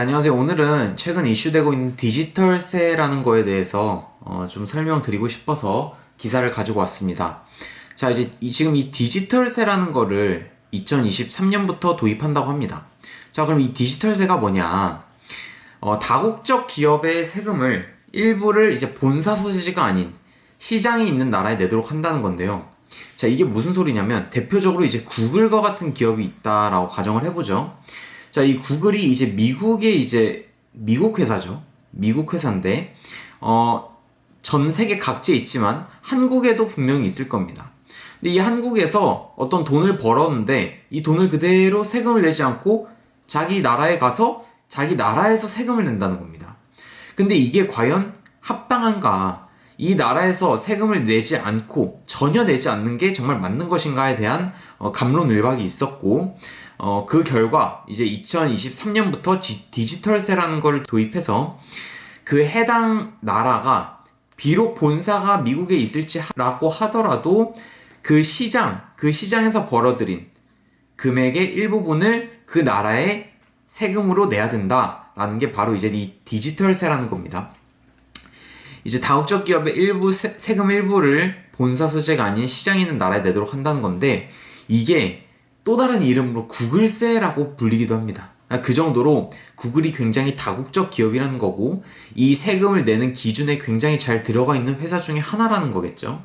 안녕하세요. 오늘은 최근 이슈되고 있는 디지털세라는 거에 대해서 좀 설명드리고 싶어서 기사를 가지고 왔습니다. 자, 이제 지금 이 디지털세라는 거를 2023년부터 도입한다고 합니다. 자, 그럼 이 디지털세가 뭐냐? 다국적 기업의 세금을 일부를 이제 본사 소재지가 아닌 시장이 있는 나라에 내도록 한다는 건데요. 자, 이게 무슨 소리냐면 대표적으로 이제 구글과 같은 기업이 있다라고 가정을 해보죠. 자, 이 구글이 이제 미국의 이제 미국 회사죠. 미국 회사인데 전 세계 각지에 있지만 한국에도 분명히 있을 겁니다. 근데 이 한국에서 어떤 돈을 벌었는데 이 돈을 그대로 세금을 내지 않고 자기 나라에 가서 자기 나라에서 세금을 낸다는 겁니다. 근데 이게 과연 합당한가? 이 나라에서 세금을 내지 않고 전혀 내지 않는 게 정말 맞는 것인가에 대한 갑론을박이 있었고 그 결과 이제 2023년부터 디지털세라는 걸 도입해서 그 해당 나라가 비록 본사가 미국에 있을지라고 하더라도 그 시장에서 벌어들인 금액의 일부분을 그 나라에 세금으로 내야 된다라는 게 바로 이제 이 디지털세라는 겁니다. 이제 다국적 기업의 세금 일부를 본사 소재가 아닌 시장에 있는 나라에 내도록 한다는 건데 이게 또 다른 이름으로 구글세라고 불리기도 합니다. 그 정도로 구글이 굉장히 다국적 기업이라는 거고 이 세금을 내는 기준에 굉장히 잘 들어가 있는 회사 중에 하나라는 거겠죠.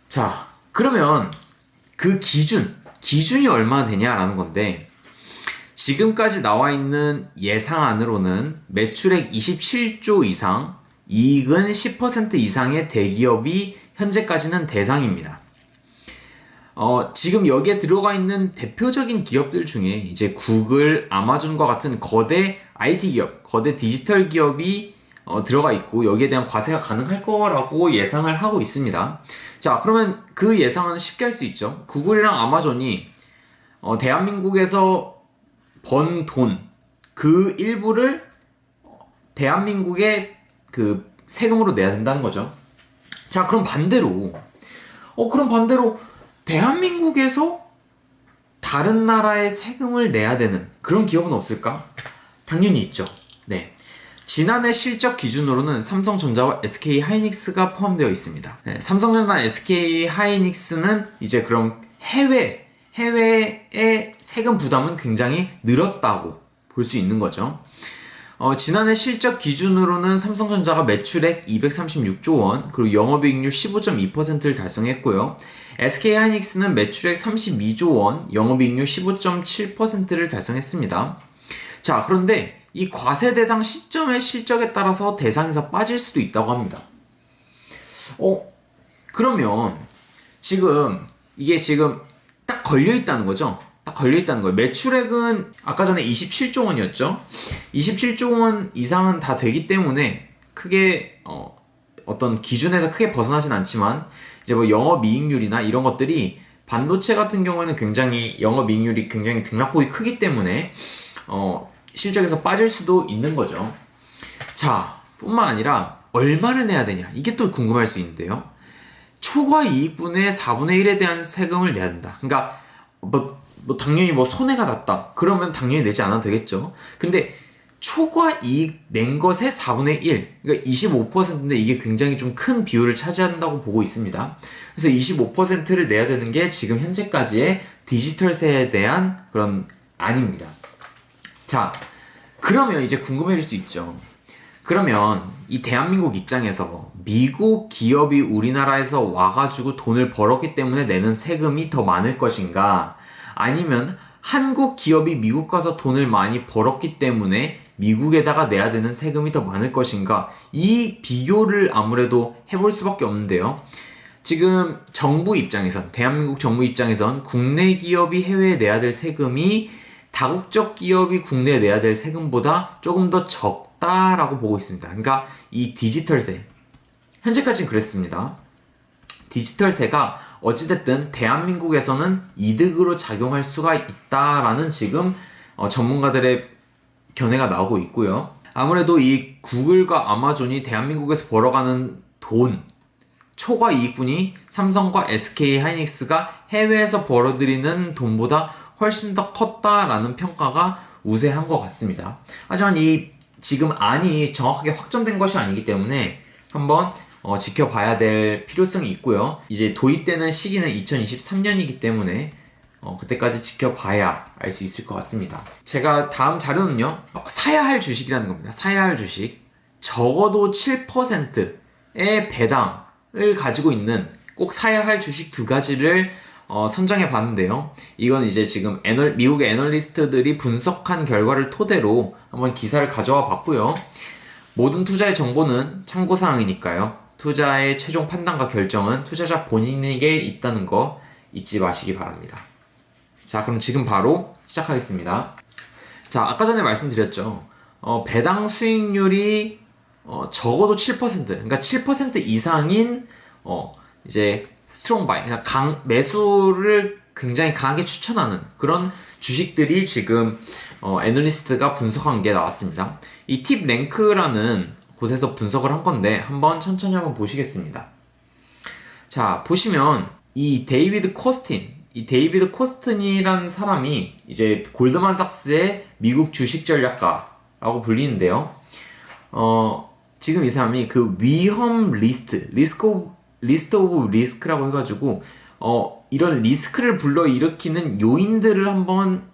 자, 그러면 그 기준이 얼마나 되냐라는 건데 지금까지 나와 있는 예상안으로는 매출액 27조 이상, 이익은 10% 이상의 대기업이 현재까지는 대상입니다. 지금 여기에 들어가 있는 대표적인 기업들 중에 이제 구글, 아마존과 같은 거대 IT 기업, 거대 디지털 기업이 들어가 있고 여기에 대한 과세가 가능할 거라고 예상을 하고 있습니다. 자, 그러면 그 예상은 쉽게 할 수 있죠. 구글이랑 아마존이 대한민국에서 번 돈, 그 일부를 대한민국의 그 세금으로 내야 된다는 거죠. 자, 그럼 반대로 대한민국에서 다른 나라에 세금을 내야 되는 그런 기업은 없을까? 당연히 있죠. 네. 지난해 실적 기준으로는 삼성전자와 SK 하이닉스가 포함되어 있습니다. 네, 삼성전자나 SK 하이닉스는 이제 그럼 해외의 세금 부담은 굉장히 늘었다고 볼 수 있는 거죠. 지난해 실적 기준으로는 삼성전자가 매출액 236조 원, 그리고 영업이익률 15.2%를 달성했고요. SK하이닉스는 매출액 32조 원, 영업이익률 15.7%를 달성했습니다. 자, 그런데 이 과세 대상 시점의 실적에 따라서 대상에서 빠질 수도 있다고 합니다. 그러면 이게 지금 딱 걸려 있다는 거죠. 딱 걸려 있다는 거예요. 매출액은 아까 전에 27조 원이었죠. 27조 원 이상은 다 되기 때문에 크게 어떤 기준에서 크게 벗어나진 않지만 이제 뭐 영업이익률이나 이런 것들이 반도체 같은 경우에는 굉장히 영업이익률이 굉장히 등락폭이 크기 때문에 실적에서 빠질 수도 있는 거죠. 자, 뿐만 아니라 얼마를 내야 되냐 이게 또 궁금할 수 있는데요. 초과 이익분의 4분의 1에 대한 세금을 내야 된다. 그러니까 당연히 손해가 났다. 그러면 당연히 내지 않아도 되겠죠. 근데 초과 이익 낸 것의 4분의 1, 그러니까 25%인데 이게 굉장히 좀 큰 비율을 차지한다고 보고 있습니다. 그래서 25%를 내야 되는 게 지금 현재까지의 디지털세에 대한 그런 안입니다. 자, 그러면 이제 궁금해질 수 있죠. 그러면 이 대한민국 입장에서 미국 기업이 우리나라에서 와가지고 돈을 벌었기 때문에 내는 세금이 더 많을 것인가? 아니면 한국 기업이 미국 가서 돈을 많이 벌었기 때문에 미국에다가 내야 되는 세금이 더 많을 것인가? 이 비교를 아무래도 해볼 수밖에 없는데요. 지금 대한민국 정부 입장에선 국내 기업이 해외에 내야 될 세금이 다국적 기업이 국내에 내야 될 세금보다 조금 더 적다라고 보고 있습니다. 그러니까 이 디지털세, 현재까지는 그랬습니다. 디지털세가 어찌됐든 대한민국에서는 이득으로 작용할 수가 있다라는 지금 전문가들의 견해가 나오고 있고요. 아무래도 이 구글과 아마존이 대한민국에서 벌어가는 돈, 초과 이익분이 삼성과 SK하이닉스가 해외에서 벌어들이는 돈보다 훨씬 더 컸다라는 평가가 우세한 것 같습니다. 하지만 이 지금 안이 정확하게 확정된 것이 아니기 때문에 한번 지켜봐야 될 필요성이 있고요. 이제 도입되는 시기는 2023년이기 때문에 그때까지 지켜봐야 알 수 있을 것 같습니다. 제가 다음 자료는요, 사야 할 주식이라는 겁니다. 사야 할 주식. 적어도 7%의 배당을 가지고 있는 꼭 사야 할 주식 두 가지를 선정해 봤는데요. 이건 이제 지금 미국의 애널리스트들이 분석한 결과를 토대로 한번 기사를 가져와 봤고요. 모든 투자의 정보는 참고사항이니까요. 투자의 최종 판단과 결정은 투자자 본인에게 있다는 거 잊지 마시기 바랍니다. 자, 그럼 지금 바로 시작하겠습니다. 자, 아까 전에 말씀드렸죠. 배당 수익률이 적어도 7%, 그러니까 7% 이상인 이제 스트롱 바이, 그러니까 매수를 굉장히 강하게 추천하는 그런 주식들이 지금 애널리스트가 분석한 게 나왔습니다. 이 팁 랭크라는 곳에서 분석을 한 건데 한번 천천히 한번 보시겠습니다. 자, 보시면 이 데이비드 코스틴이라는 사람이 이제 골드만삭스의 미국 주식 전략가라고 불리는데요. 지금 이 사람이 그 위험 리스트 오브 리스크라고 해가지고 이런 리스크를 불러일으키는 요인들을 한번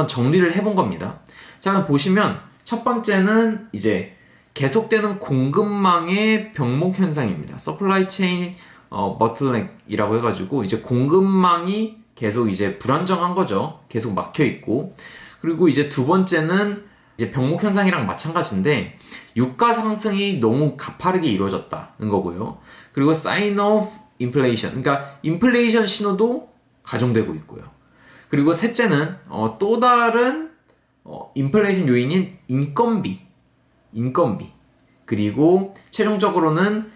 정리를 해본 겁니다. 자, 보시면 첫 번째는 이제 계속되는 공급망의 병목 현상입니다. 서플라이 체인 버틀넥이라고 해가지고 이제 공급망이 계속 이제 불안정한 거죠. 계속 막혀 있고. 그리고 이제 두 번째는 이제 병목 현상이랑 마찬가지인데 유가 상승이 너무 가파르게 이루어졌다는 거고요. 그리고 sign of inflation, 그러니까 인플레이션 신호도 가중되고 있고요. 그리고 셋째는 또 다른 인플레이션 요인인 인건비. 그리고 최종적으로는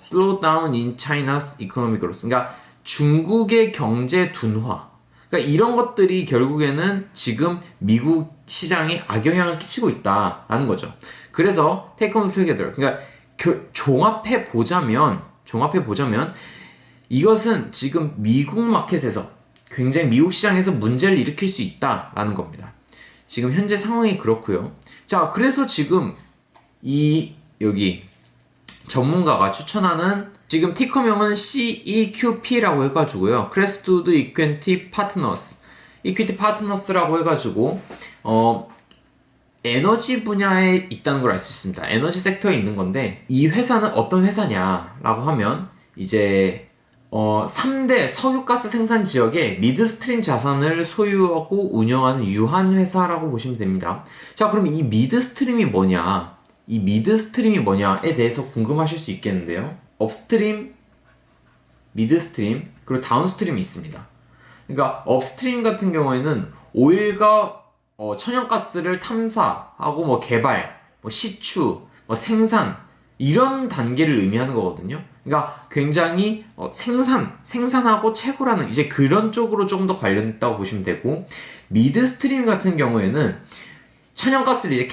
slow down in China's economic growth. 그러니까 중국의 경제 둔화. 그러니까 이런 것들이 결국에는 지금 미국 시장에 악영향을 끼치고 있다라는 거죠. 그래서 take on together. 그러니까 종합해 보자면 이것은 지금 미국 마켓에서 굉장히 미국 시장에서 문제를 일으킬 수 있다라는 겁니다. 지금 현재 상황이 그렇고요. 자, 그래서 지금 여기 전문가가 추천하는 지금 티커명은 CEQP라고 해가지고요. Crestwood Equity Partners라고 해가지고 에너지 분야에 있다는 걸 알 수 있습니다. 에너지 섹터에 있는 건데 이 회사는 어떤 회사냐라고 하면 이제 3대 석유가스 생산 지역의 미드스트림 자산을 소유하고 운영하는 유한 회사라고 보시면 됩니다. 자, 그럼 이 미드스트림이 뭐냐에 대해서 궁금하실 수 있겠는데요. 업스트림, 미드스트림, 그리고 다운스트림이 있습니다. 그러니까 업스트림 같은 경우에는 오일과 천연가스를 탐사하고 뭐 개발, 뭐 시추, 뭐 생산 이런 단계를 의미하는 거거든요. 그러니까 굉장히 생산하고 채굴하는 이제 그런 쪽으로 조금 더 관련됐다고 보시면 되고, 미드스트림 같은 경우에는 천연가스를 이제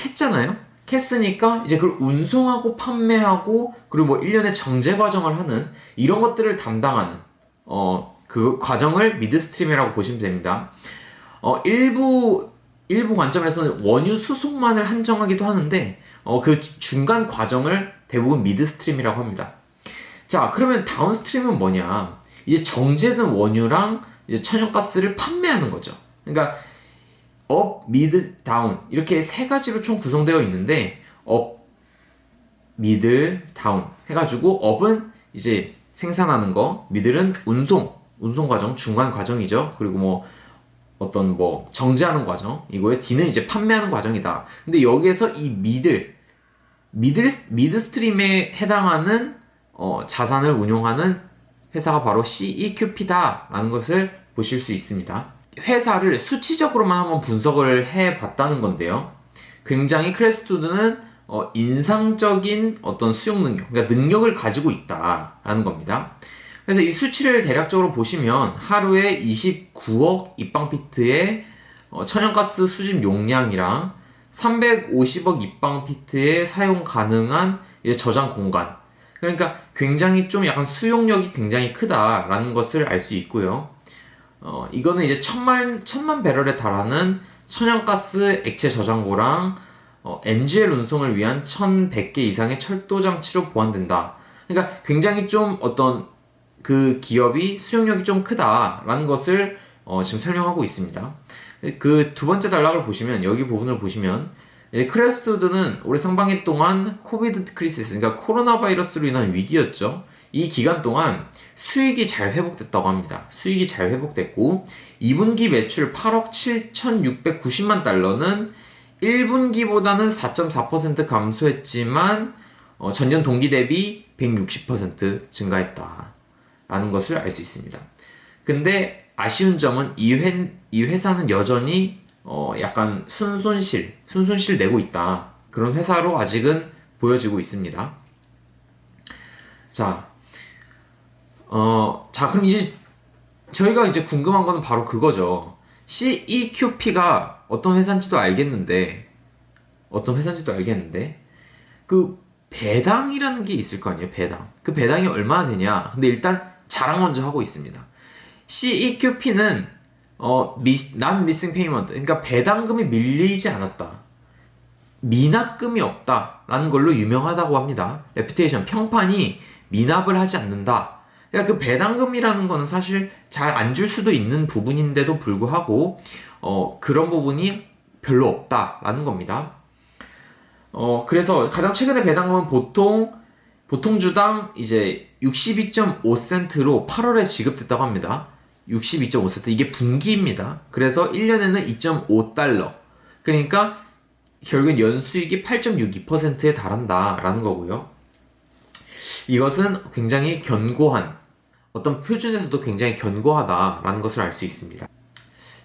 캤으니까 이제 그걸 운송하고 판매하고 그리고 뭐 일련의 정제 과정을 하는 이런 것들을 담당하는 그 과정을 미드스트림이라고 보시면 됩니다. 일부 관점에서는 원유 수송만을 한정하기도 하는데 그 중간 과정을 대부분 미드스트림이라고 합니다. 자, 그러면 다운스트림은 뭐냐? 이제 정제된 원유랑 이제 천연가스를 판매하는 거죠. 그러니까 업, 미드, 다운 이렇게 세 가지로 총 구성되어 있는데 업, 미드, 다운 해가지고 업은 이제 생산하는 거, 미들은 운송 과정, 중간 과정이죠. 그리고 뭐 어떤 뭐 정제하는 과정 이거에 D는 이제 판매하는 과정이다. 근데 여기에서 이 미드스트림에 해당하는 자산을 운용하는 회사가 바로 CEQP다라는 것을 보실 수 있습니다. 회사를 수치적으로만 한번 분석을 해봤다는 건데요. 굉장히 크레스트우드는 인상적인 어떤 수용 능력, 그러니까 능력을 가지고 있다라는 겁니다. 그래서 이 수치를 대략적으로 보시면 하루에 29억 입방피트의 천연가스 수집 용량이랑 350억 입방피트의 사용 가능한 저장 공간, 그러니까 굉장히 좀 약간 수용력이 굉장히 크다라는 것을 알 수 있고요. 이거는 이제 천만 배럴에 달하는 천연가스 액체 저장고랑 NGL 운송을 위한 1100개 이상의 철도 장치로 보완된다. 그러니까 굉장히 좀 어떤 그 기업이 수용력이 좀 크다라는 것을 지금 설명하고 있습니다. 그 두 번째 단락을 보시면, 여기 부분을 보시면 크레스트우드는 올해 상반기 동안 코비드 크리시스, 그러니까 코로나 바이러스로 인한 위기였죠. 이 기간 동안 수익이 잘 회복됐다고 합니다. 수익이 잘 회복됐고 2분기 매출 8억 7,690만 달러는 1분기보다는 4.4% 감소했지만 전년 동기 대비 160% 증가했다 라는 것을 알 수 있습니다. 근데 아쉬운 점은 이 회사는 여전히 약간 순손실 내고 있다, 그런 회사로 아직은 보여지고 있습니다. 자, 그럼 이제 저희가 이제 궁금한 거는 바로 그거죠. CEQP가 어떤 회사인지도 알겠는데 그 배당이라는 게 있을 거 아니에요. 배당. 그 배당이 얼마나 되냐. 근데 일단 자랑 먼저 하고 있습니다. CEQP는 non-missing payment, 그러니까 배당금이 밀리지 않았다, 미납금이 없다라는 걸로 유명하다고 합니다. 레퓨테이션, 평판이 미납을 하지 않는다. 그러니까 그 배당금이라는 거는 사실 잘 안 줄 수도 있는 부분인데도 불구하고 그런 부분이 별로 없다라는 겁니다. 그래서 가장 최근에 배당금은 보통 주당 이제 62.5센트로 8월에 지급됐다고 합니다. 62.5센트, 이게 분기입니다. 그래서 1년에는 2.5달러. 그러니까 결국엔 연수익이 8.62%에 달한다라는 거고요. 이것은 굉장히 견고한, 어떤 표준에서도 굉장히 견고하다라는 것을 알 수 있습니다.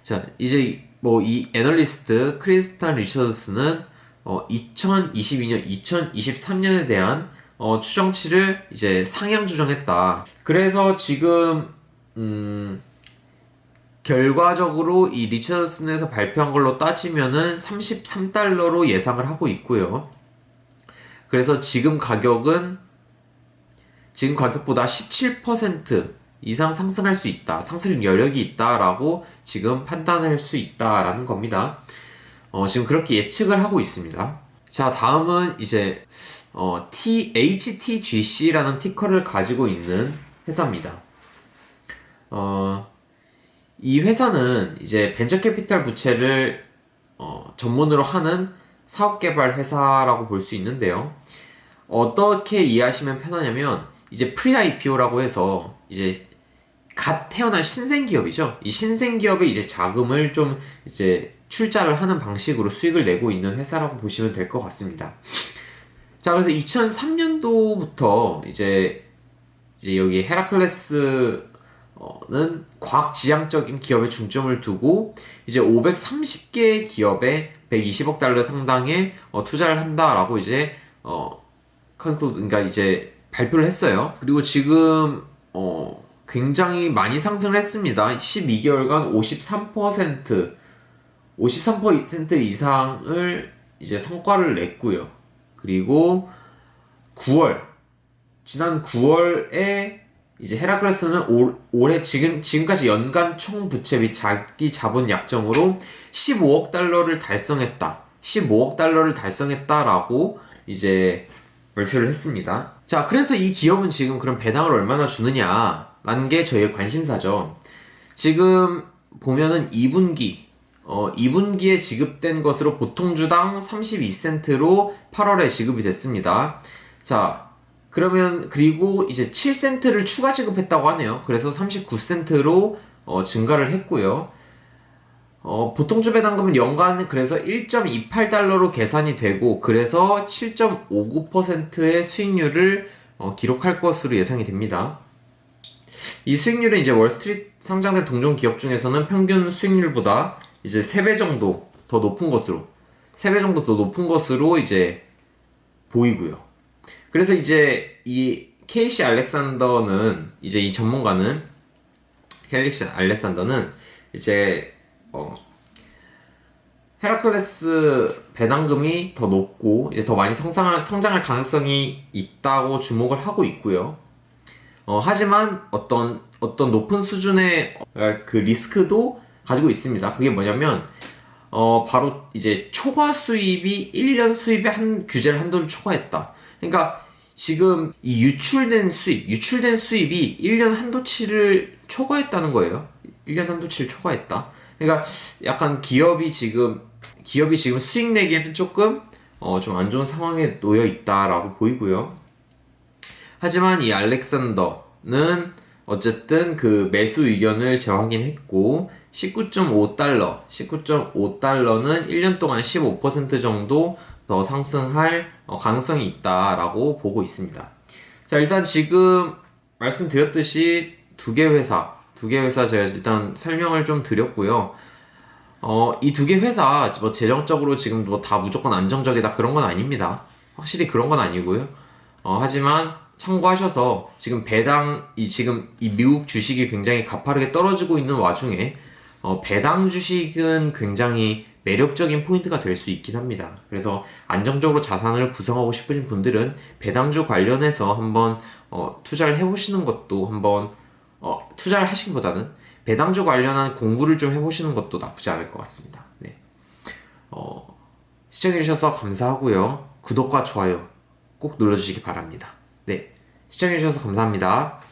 자, 이제 이 애널리스트 크리스탈 리처드스는 2022년, 2023년에 대한 추정치를 이제 상향 조정했다. 그래서 지금 결과적으로 이 리처드슨에서 발표한 걸로 따지면은 33달러로 예상을 하고 있고요. 그래서 지금 가격보다 17% 이상 상승할 수 있다, 상승 여력이 있다라고 지금 판단할 수 있다라는 겁니다. 지금 그렇게 예측을 하고 있습니다. 자, 다음은 이제 HTGC라는 티커를 가지고 있는 회사입니다. 이 회사는 이제 벤처 캐피탈 부채를 전문으로 하는 사업개발 회사라고 볼 수 있는데요. 어떻게 이해하시면 편하냐면, 이제 프리-IPO라고 해서 이제 갓 태어난 신생기업이죠. 이 신생기업의 이제 자금을 좀 이제 출자를 하는 방식으로 수익을 내고 있는 회사라고 보시면 될 것 같습니다. 자, 그래서 2003년도부터 이제 여기 헤라클레스는 과학지향적인 기업에 중점을 두고 이제 530개 기업에 120억 달러 상당의 투자를 한다라고 이제 그러니까 이제 발표를 했어요. 그리고 지금 굉장히 많이 상승을 했습니다. 12개월간 53% 이상을 이제 성과를 냈고요. 그리고 지난 9월에 이제 헤라클레스는 올해 지금까지 연간 총 부채 및 자기 자본 약정으로 15억 달러를 달성했다라고 이제 발표를 했습니다. 자, 그래서 이 기업은 지금 그럼 배당을 얼마나 주느냐라는 게 저희의 관심사죠. 지금 보면은 2분기에 지급된 것으로 보통 주당 32센트로 8월에 지급이 됐습니다. 자, 그리고 이제 7센트를 추가 지급했다고 하네요. 그래서 39센트로 증가를 했고요. 보통주 배당금은 연간 그래서 1.28달러로 계산이 되고, 그래서 7.59%의 수익률을 기록할 것으로 예상이 됩니다. 이 수익률은 이제 월스트리트 상장된 동종 기업 중에서는 평균 수익률보다 이제 3배 정도 더 높은 것으로 이제 보이고요. 그래서 이제 이 케이시 알렉산더는 이제 이 전문가는 케이시 알렉산더는 이제 헤라클레스 배당금이 더 높고 이제 더 많이 성장할 가능성이 있다고 주목을 하고 있고요. 하지만 어떤 높은 수준의 그 리스크도 가지고 있습니다. 그게 뭐냐면 바로 이제 초과 수입이 1년 수입의 규제를 한도를 초과했다. 그러니까 지금 이 유출된 수입이 1년 한도치를 초과했다는 거예요. 1년 한도치를 초과했다. 그러니까 약간 기업이 지금 수익 내기에는 조금 좀 안 좋은 상황에 놓여 있다라고 보이고요. 하지만 이 알렉산더는 어쨌든 그 매수 의견을 재확인했고 19.5달러는 1년 동안 15% 정도 더 상승할 가능성이 있다라고 보고 있습니다. 자, 일단 지금 말씀드렸듯이 두 개 회사 제가 일단 설명을 좀 드렸고요. 이 두 개 회사 뭐 재정적으로 지금 뭐 다 무조건 안정적이다 그런 건 아닙니다. 확실히 그런 건 아니고요. 하지만 참고하셔서 지금 이 미국 주식이 굉장히 가파르게 떨어지고 있는 와중에 배당 주식은 굉장히 매력적인 포인트가 될 수 있긴 합니다. 그래서 안정적으로 자산을 구성하고 싶으신 분들은 배당주 관련해서 한번 투자를 해보시는 것도 한번 투자를 하시기보다는 배당주 관련한 공부를 좀 해보시는 것도 나쁘지 않을 것 같습니다. 네. 시청해주셔서 감사하고요. 구독과 좋아요 꼭 눌러주시기 바랍니다. 네. 시청해주셔서 감사합니다.